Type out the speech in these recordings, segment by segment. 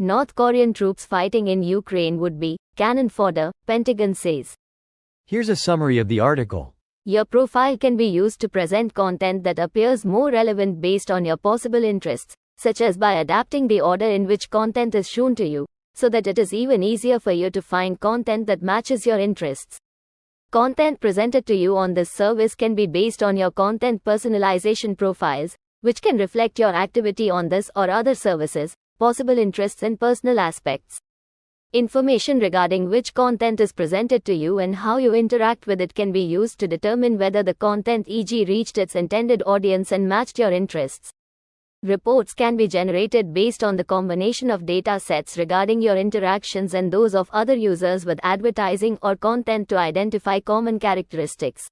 North Korean troops fighting in Ukraine would be cannon fodder, Pentagon says. Here's a summary of the article. Your profile can be used to present content that appears more relevant based on your possible interests, such as by adapting the order in which content is shown to you, so that it is even easier for you to find content that matches your interests. Content presented to you on this service can be based on your content personalization profiles, which can reflect your activity on this or other services, possible interests and personal aspects. Information regarding which content is presented to you and how you interact with it can be used to determine whether the content e.g. reached its intended audience and matched your interests. Reports can be generated based on the combination of data sets regarding your interactions and those of other users with advertising or content to identify common characteristics.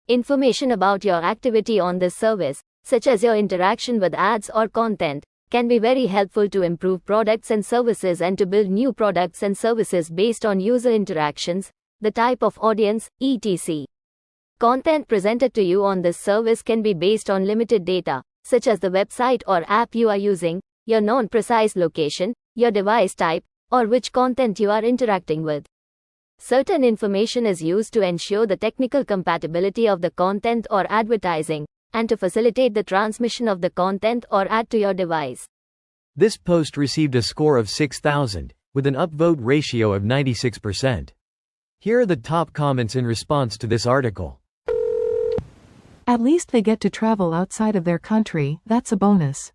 Information about your activity on this service, such as your interaction with ads or content, can be very helpful to improve products and services and to build new products and services based on user interactions, the type of audience, etc. Content presented to you on this service can be based on limited data, such as the website or app you are using, your non-precise location, your device type, or which content you are interacting with. Certain information is used to ensure the technical compatibility of the content or advertising, and to facilitate the transmission of the content or ad to your device. This post received a score of 6,000, with an upvote ratio of 96%. Here are the top comments in response to this article. At least they get to travel outside of their country, that's a bonus.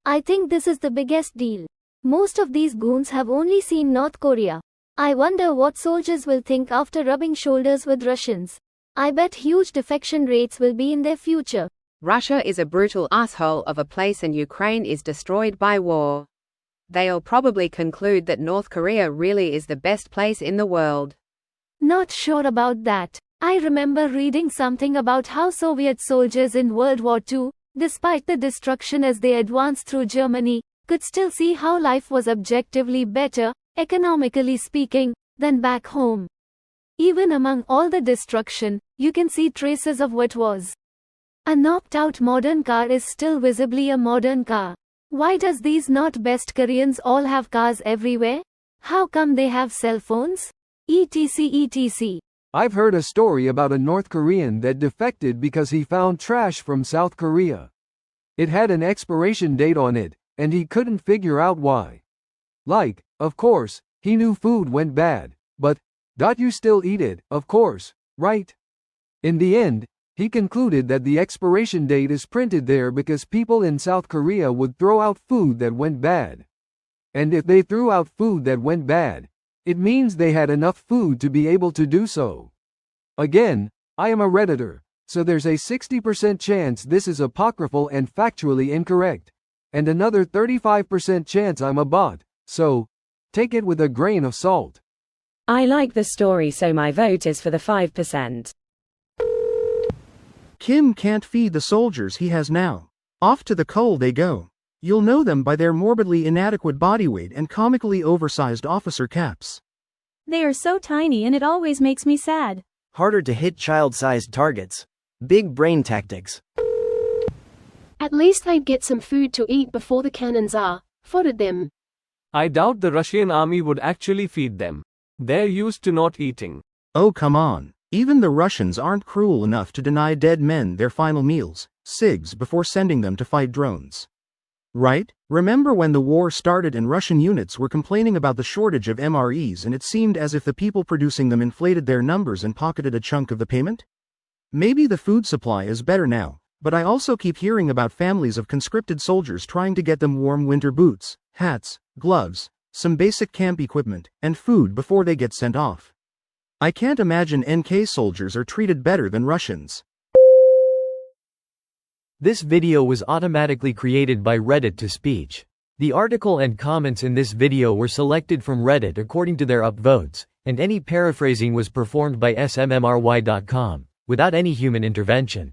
I think this is the biggest deal. Most of these goons have only seen North Korea. I wonder what soldiers will think after rubbing shoulders with Russians. I bet huge defection rates will be in their future. Russia is a brutal asshole of a place and Ukraine is destroyed by war. They'll probably conclude that North Korea really is the best place in the world. Not sure about that. I remember reading something about how Soviet soldiers in World War II, despite the destruction as they advanced through Germany, could still see how life was objectively better, economically speaking, than back home. Even among all the destruction, you can see traces of what was. A knocked-out modern car is still visibly a modern car. Why does these not best Koreans all have cars everywhere? How come they have cell phones? etc. I've heard a story about a North Korean that defected because he found trash from South Korea. It had an expiration date on it, and he couldn't figure out why. Like, of course, he knew food went bad, but you still eat it, of course, right? In the end, he concluded that the expiration date is printed there because people in South Korea would throw out food that went bad. And if they threw out food that went bad, it means they had enough food to be able to do so. Again, I am a Redditor, so there's a 60% chance this is apocryphal and factually incorrect, and another 35% chance I'm a bot, so take it with a grain of salt. I like the story, so my vote is for the 5%. Kim can't feed the soldiers he has now. Off to the coal they go. You'll know them by their morbidly inadequate body weight and comically oversized officer caps. They are so tiny and it always makes me sad. Harder to hit child-sized targets. Big brain tactics. At least they'd get some food to eat before the cannons are foddered them. I doubt the Russian army would actually feed them. They're used to not eating. Oh come on. Even the Russians aren't cruel enough to deny dead men their final meals, SIGs, before sending them to fight drones. Right? Remember when the war started and Russian units were complaining about the shortage of MREs and it seemed as if the people producing them inflated their numbers and pocketed a chunk of the payment? Maybe the food supply is better now, but I also keep hearing about families of conscripted soldiers trying to get them warm winter boots, hats, gloves, some basic camp equipment, and food before they get sent off. I can't imagine NK soldiers are treated better than Russians. This video was automatically created by Reddit to speech. The article and comments in this video were selected from Reddit according to their upvotes, and any paraphrasing was performed by smmry.com, without any human intervention.